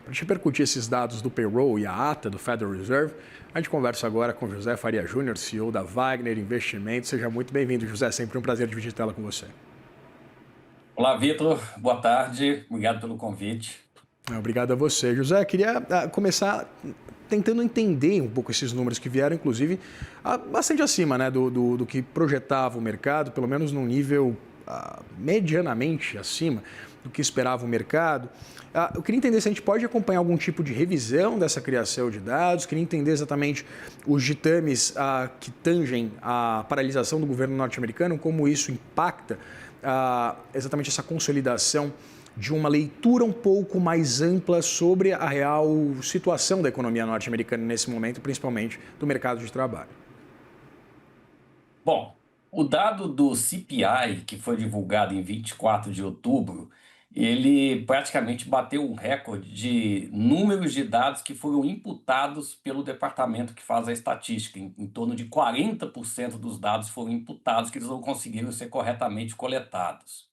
Para te repercutir esses dados do payroll e a ata do Federal Reserve, a gente conversa agora com José Faria Júnior, CEO da Wagner Investimentos. Seja muito bem-vindo, José. Sempre um prazer dividir tela com você. Olá, Vitor. Boa tarde. Obrigado pelo convite. Obrigado a você, José. Queria começar tentando entender um pouco esses números que vieram, inclusive, bastante acima, né, do que projetava o mercado, pelo menos num nível medianamente acima do que esperava o mercado. Eu queria entender se a gente pode acompanhar algum tipo de revisão dessa criação de dados, queria entender exatamente os ditames que tangem a paralisação do governo norte-americano, como isso impacta exatamente essa consolidação de uma leitura um pouco mais ampla sobre a real situação da economia norte-americana nesse momento, principalmente do mercado de trabalho. Bom, o dado do CPI, que foi divulgado em 24 de outubro, ele praticamente bateu um recorde de números de dados que foram imputados pelo departamento que faz a estatística. Em torno de 40% dos dados foram imputados, que eles não conseguiram ser corretamente coletados.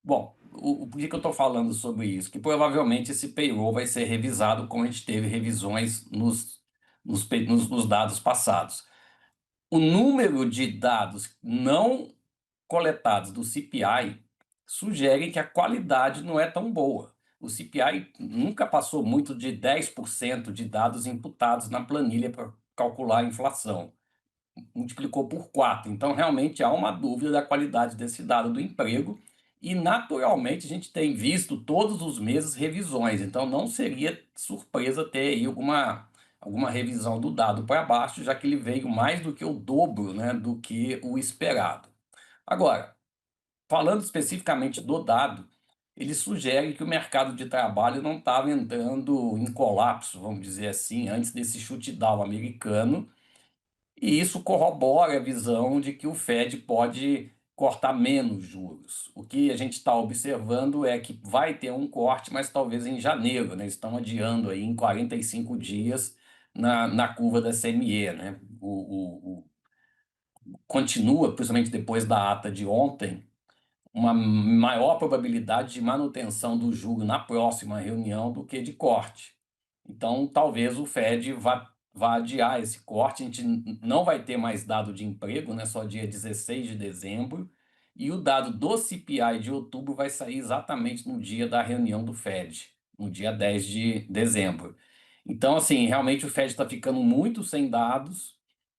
Bom, por que eu estou falando sobre isso? Que provavelmente esse payroll vai ser revisado como a gente teve revisões nos dados passados. O número de dados não coletados do CPI sugere que a qualidade não é tão boa. O CPI nunca passou muito de 10% de dados imputados na planilha para calcular a inflação. Multiplicou por 4. Então, realmente há uma dúvida da qualidade desse dado do emprego e, naturalmente, a gente tem visto todos os meses revisões. Então, não seria surpresa ter aí alguma revisão do dado para baixo, já que ele veio mais do que o dobro, né, do que o esperado. Agora, falando especificamente do dado, ele sugere que o mercado de trabalho não estava entrando em colapso, vamos dizer assim, antes desse shoot-down americano, e isso corrobora a visão de que o Fed pode cortar menos juros. O que a gente está observando é que vai ter um corte, mas talvez em janeiro, né? Estão adiando aí em 45 dias na curva da CME, né? Continua, principalmente depois da ata de ontem, uma maior probabilidade de manutenção do juro na próxima reunião do que de corte. Então, talvez o Fed vá adiar esse corte. A gente não vai ter mais dado de emprego, né? Só dia 16 de dezembro. E o dado do CPI de outubro vai sair exatamente no dia da reunião do Fed, no dia 10 de dezembro. Então, assim, realmente o Fed está ficando muito sem dados.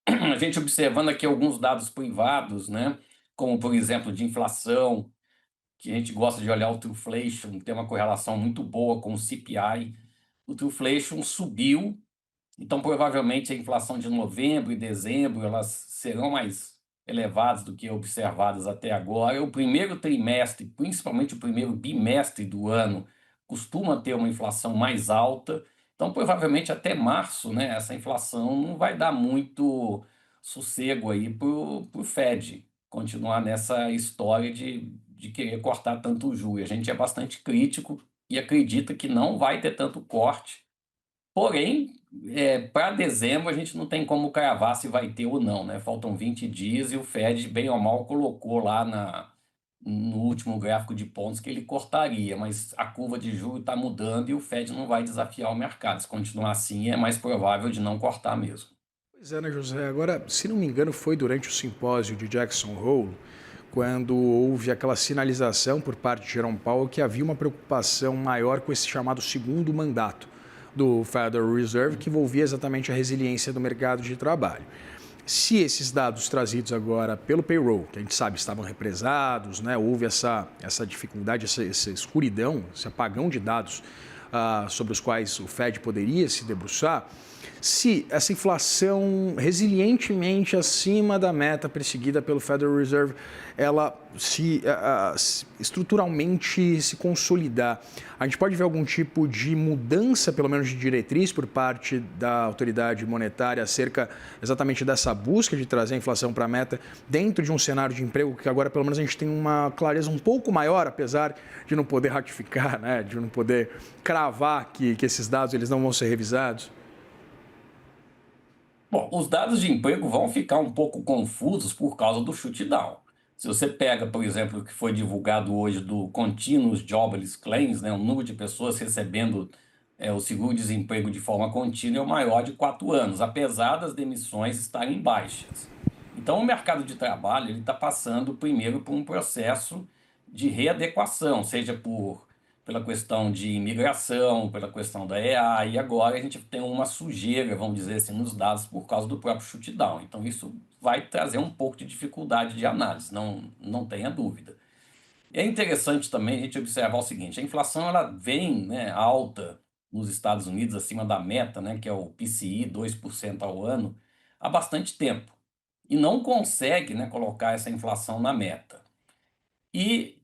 A gente observando aqui alguns dados privados, né? Como, por exemplo, de inflação, que a gente gosta de olhar o Truflation, que tem uma correlação muito boa com o CPI. O Truflation subiu, então provavelmente a inflação de novembro e dezembro elas serão mais elevadas do que observadas até agora. O primeiro trimestre, principalmente o primeiro bimestre do ano, costuma ter uma inflação mais alta. Então provavelmente até março, né, essa inflação não vai dar muito sossego aí para o Fed continuar nessa história de querer cortar tanto o juro. A gente é bastante crítico e acredita que não vai ter tanto corte. Porém, para dezembro a gente não tem como cravar se vai ter ou não, né? Faltam 20 dias e o Fed, bem ou mal, colocou lá no último gráfico de pontos que ele cortaria, mas a curva de juros está mudando e o Fed não vai desafiar o mercado. Se continuar assim, é mais provável de não cortar mesmo. Pois é, né, José? Agora, se não me engano, foi durante o simpósio de Jackson Hole, quando houve aquela sinalização por parte de Jerome Powell que havia uma preocupação maior com esse chamado segundo mandato do Federal Reserve, que envolvia exatamente a resiliência do mercado de trabalho. Se esses dados trazidos agora pelo payroll, que a gente sabe estavam represados, né, houve essa dificuldade, essa escuridão, esse apagão de dados sobre os quais o Fed poderia se debruçar, se essa inflação resilientemente acima da meta perseguida pelo Federal Reserve, ela se estruturalmente se consolidar, a gente pode ver algum tipo de mudança, pelo menos de diretriz, por parte da autoridade monetária acerca exatamente dessa busca de trazer a inflação para a meta dentro de um cenário de emprego que agora pelo menos a gente tem uma clareza um pouco maior, apesar de não poder ratificar, né, de não poder cravar que esses dados eles não vão ser revisados? Bom, os dados de emprego vão ficar um pouco confusos por causa do shoot-down. Se você pega, por exemplo, o que foi divulgado hoje do Continuous Jobless Claims, né, o número de pessoas recebendo o seguro-desemprego de forma contínua é o maior de 4 anos, apesar das demissões estarem baixas. Então, o mercado de trabalho ele está passando primeiro por um processo de readequação, seja pela questão de imigração, pela questão da EA, e agora a gente tem uma sujeira, vamos dizer assim, nos dados por causa do próprio shutdown. Então, isso vai trazer um pouco de dificuldade de análise, não tenha dúvida. E é interessante também a gente observar o seguinte: a inflação ela vem, né, alta nos Estados Unidos, acima da meta, né, que é o PCI, 2% ao ano, há bastante tempo. E não consegue, né, colocar essa inflação na meta. E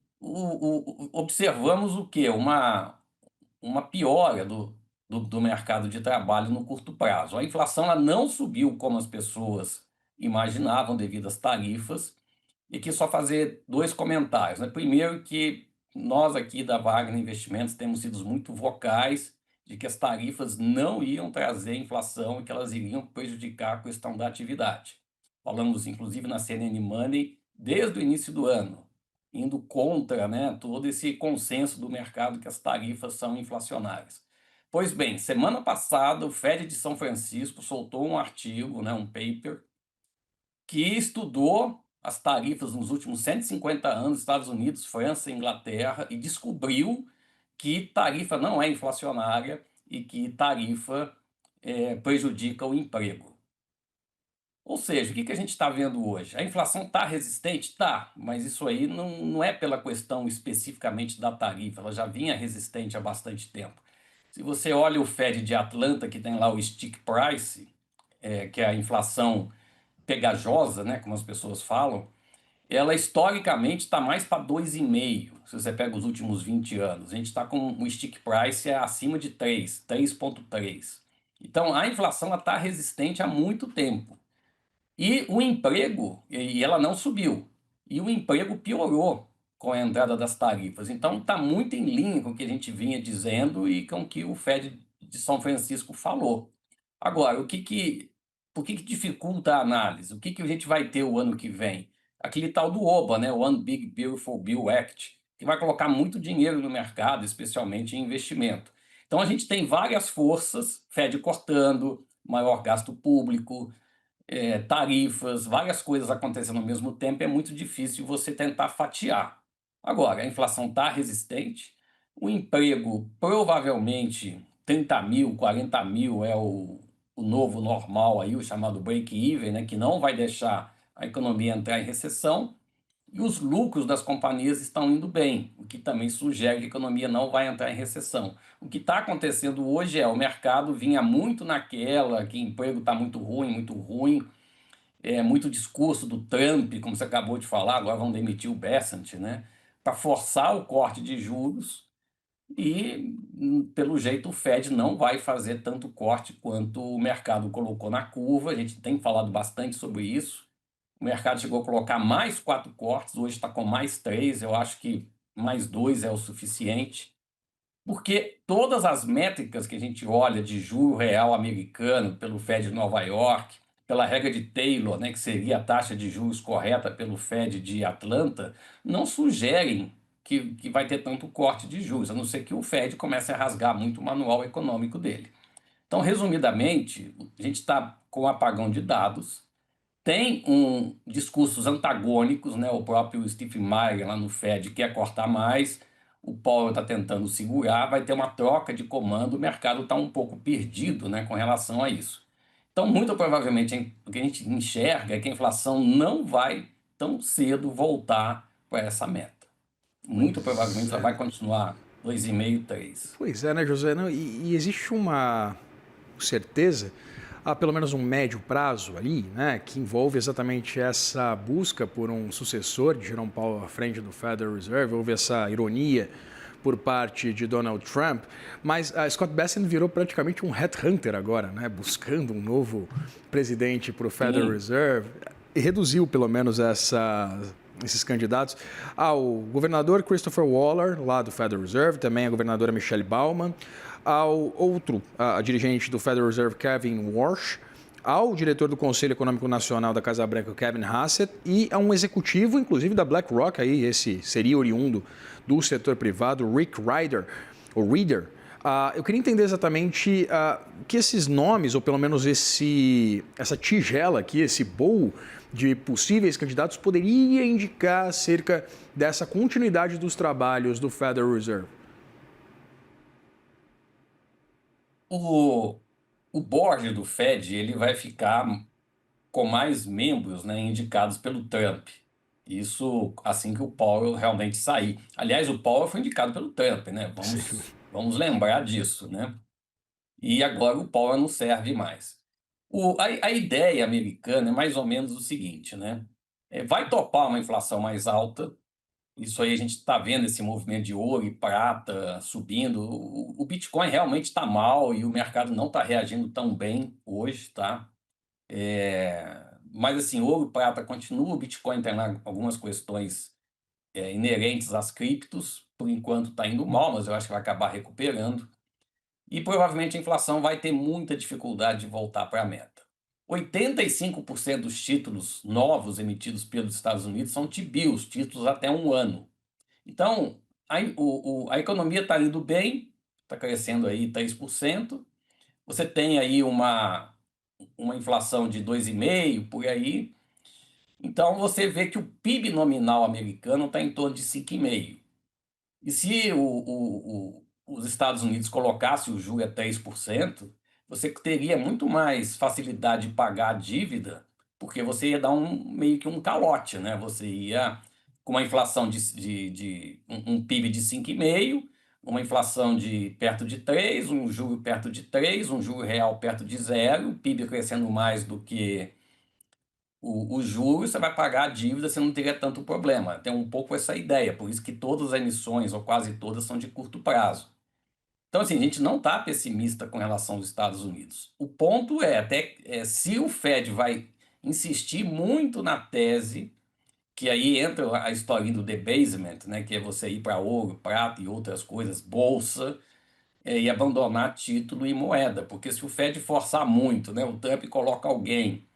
observamos o quê? Uma piora do mercado de trabalho no curto prazo. A inflação ela não subiu como as pessoas imaginavam devido às tarifas, e aqui só fazer dois comentários, né? Primeiro que nós aqui da Wagner Investimentos temos sido muito vocais de que as tarifas não iam trazer inflação e que elas iriam prejudicar a questão da atividade. Falamos inclusive na CNN Money desde o início do ano, indo contra, né, todo esse consenso do mercado que as tarifas são inflacionárias. Pois bem, semana passada o Fed de São Francisco soltou um artigo, né, um paper, que estudou as tarifas nos últimos 150 anos, Estados Unidos, França e Inglaterra, e descobriu que tarifa não é inflacionária e que tarifa prejudica o emprego. Ou seja, o que a gente está vendo hoje? A inflação está resistente? Está, mas isso aí não é pela questão especificamente da tarifa, ela já vinha resistente há bastante tempo. Se você olha o Fed de Atlanta, que tem lá o stick price, que é a inflação pegajosa, né, como as pessoas falam, ela historicamente está mais para 2,5, se você pega os últimos 20 anos. A gente está com um stick price acima de 3, 3,3. Então, a inflação está resistente há muito tempo. E o emprego, e ela não subiu, e o emprego piorou com a entrada das tarifas. Então, está muito em linha com o que a gente vinha dizendo e com o que o Fed de São Francisco falou. Agora, por que dificulta a análise? O que a gente vai ter o ano que vem? Aquele tal do OBA, né? o One Big Beautiful Bill Act, que vai colocar muito dinheiro no mercado, especialmente em investimento. Então, a gente tem várias forças, Fed cortando, maior gasto público, tarifas, várias coisas acontecendo ao mesmo tempo, é muito difícil você tentar fatiar. Agora, a inflação está resistente, o emprego provavelmente 30 mil, 40 mil é o novo normal, aí, o chamado break-even, né, que não vai deixar a economia entrar em recessão, e os lucros das companhias estão indo bem, o que também sugere que a economia não vai entrar em recessão. O que está acontecendo hoje o mercado vinha muito naquela, que emprego está muito ruim, muito discurso do Trump, como você acabou de falar, agora vão demitir o Bessent, né, para forçar o corte de juros e, pelo jeito, o Fed não vai fazer tanto corte quanto o mercado colocou na curva. A gente tem falado bastante sobre isso. O mercado chegou a colocar mais 4 cortes, hoje está com mais 3. Eu acho que mais 2 é o suficiente, porque todas as métricas que a gente olha de juro real americano pelo Fed de Nova York, pela regra de Taylor, né, que seria a taxa de juros correta pelo Fed de Atlanta, não sugerem que vai ter tanto corte de juros, a não ser que o Fed comece a rasgar muito o manual econômico dele. Então, resumidamente, a gente está com um apagão de dados, tem discursos antagônicos, né? O próprio Steve Meyer lá no Fed quer cortar mais, o Powell está tentando segurar, vai ter uma troca de comando, o mercado está um pouco perdido, né, com relação a isso. Então, muito provavelmente, o que a gente enxerga é que a inflação não vai tão cedo voltar para essa meta. Muito provavelmente Pois ela é. vai continuar 2,5, 3. Pois é, né, José? Não, e existe uma certeza, há pelo menos um médio prazo ali, né, que envolve exatamente essa busca por um sucessor de Jerome Powell à frente do Federal Reserve. Houve essa ironia por parte de Donald Trump, mas a Scott Bessent virou praticamente um headhunter agora, né, buscando um novo presidente para o Federal Reserve, e reduziu pelo menos esses candidatos ao governador Christopher Waller, lá do Federal Reserve, também a governadora Michelle Baumann, ao outro a dirigente do Federal Reserve, Kevin Warsh, ao diretor do Conselho Econômico Nacional da Casa Branca, Kevin Hassett, e a um executivo, inclusive, da BlackRock, aí, esse seria oriundo do setor privado, Rick Rider, ou Reader, Eu queria entender exatamente que esses nomes, ou pelo menos essa tigela aqui, esse bowl de possíveis candidatos, poderia indicar acerca dessa continuidade dos trabalhos do Federal Reserve. O board do Fed ele vai ficar com mais membros, né, indicados pelo Trump. Isso assim que o Powell realmente sair. Aliás, o Powell foi indicado pelo Trump, né? Sim. Vamos lembrar disso, né? E agora o Powell não serve mais. A ideia americana é mais ou menos o seguinte, né? Vai topar uma inflação mais alta. Isso aí a gente está vendo esse movimento de ouro e prata subindo. O Bitcoin realmente está mal e o mercado não está reagindo tão bem hoje, tá? Mas assim, ouro e prata continua, o Bitcoin tem lá algumas questões inerentes às criptos. Por enquanto está indo mal, mas eu acho que vai acabar recuperando. E provavelmente a inflação vai ter muita dificuldade de voltar para a meta. 85% dos títulos novos emitidos pelos Estados Unidos são T-bills, títulos até um ano. Então, a economia está indo bem, está crescendo aí 3%. Você tem aí uma inflação de 2,5% por aí. Então, você vê que o PIB nominal americano está em torno de 5,5%. E se os Estados Unidos colocasse o juro a 3%, você teria muito mais facilidade de pagar a dívida, porque você ia dar meio que um calote, né? Você ia com uma inflação de um PIB de 5,5%, uma inflação de perto de 3%, um juro perto de 3%, um juro real perto de 0%, o PIB crescendo mais do que os juros, você vai pagar a dívida, você não teria tanto problema. Tem um pouco essa ideia, por isso que todas as emissões, ou quase todas, são de curto prazo. Então, assim, a gente não está pessimista com relação aos Estados Unidos. O ponto se o Fed vai insistir muito na tese, que aí entra a historinha do debasement, né, que é você ir para ouro, prata e outras coisas, bolsa, e abandonar título e moeda. Porque se o Fed forçar muito, né, o Trump coloca alguém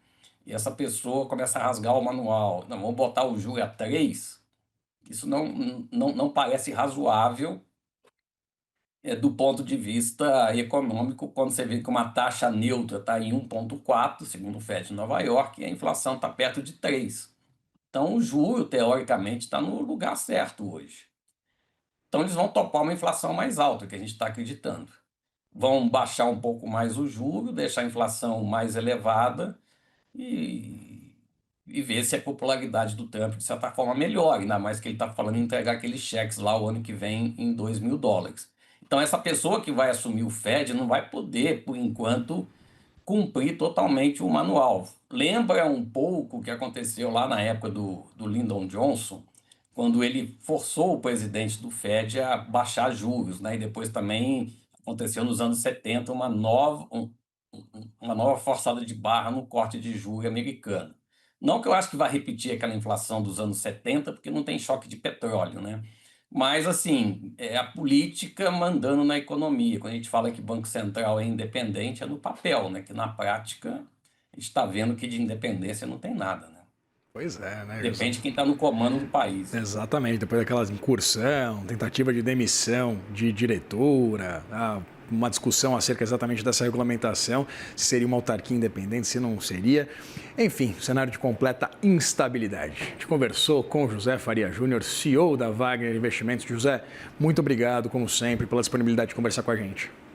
e essa pessoa começa a rasgar o manual. Não, vamos botar o juro a 3. Isso não parece razoável do ponto de vista econômico, quando você vê que uma taxa neutra está em 1,4, segundo o FED de Nova York, e a inflação está perto de 3. Então, o juro, teoricamente, está no lugar certo hoje. Então, eles vão topar uma inflação mais alta, que a gente está acreditando. Vão baixar um pouco mais o juro, deixar a inflação mais elevada e, e ver se a popularidade do Trump, de certa forma, melhora, ainda mais que ele está falando em entregar aqueles cheques lá o ano que vem em $2.000. Então, essa pessoa que vai assumir o Fed não vai poder, por enquanto, cumprir totalmente o manual. Lembra um pouco o que aconteceu lá na época do Lyndon Johnson, quando ele forçou o presidente do Fed a baixar juros, né? E depois também aconteceu nos anos 70 uma nova forçada de barra no corte de juros americano. Não que eu acho que vai repetir aquela inflação dos anos 70, porque não tem choque de petróleo, né? Mas, assim, é a política mandando na economia. Quando a gente fala que Banco Central é independente, é no papel, né? Que na prática a gente está vendo que de independência não tem nada, né? Pois é, né, José? Depende de quem está no comando do país. Exatamente, depois daquela incursão, tentativa de demissão de diretora, uma discussão acerca exatamente dessa regulamentação, se seria uma autarquia independente, se não seria. Enfim, cenário de completa instabilidade. A gente conversou com José Faria Júnior, CEO da Wagner Investimentos. José, muito obrigado, como sempre, pela disponibilidade de conversar com a gente.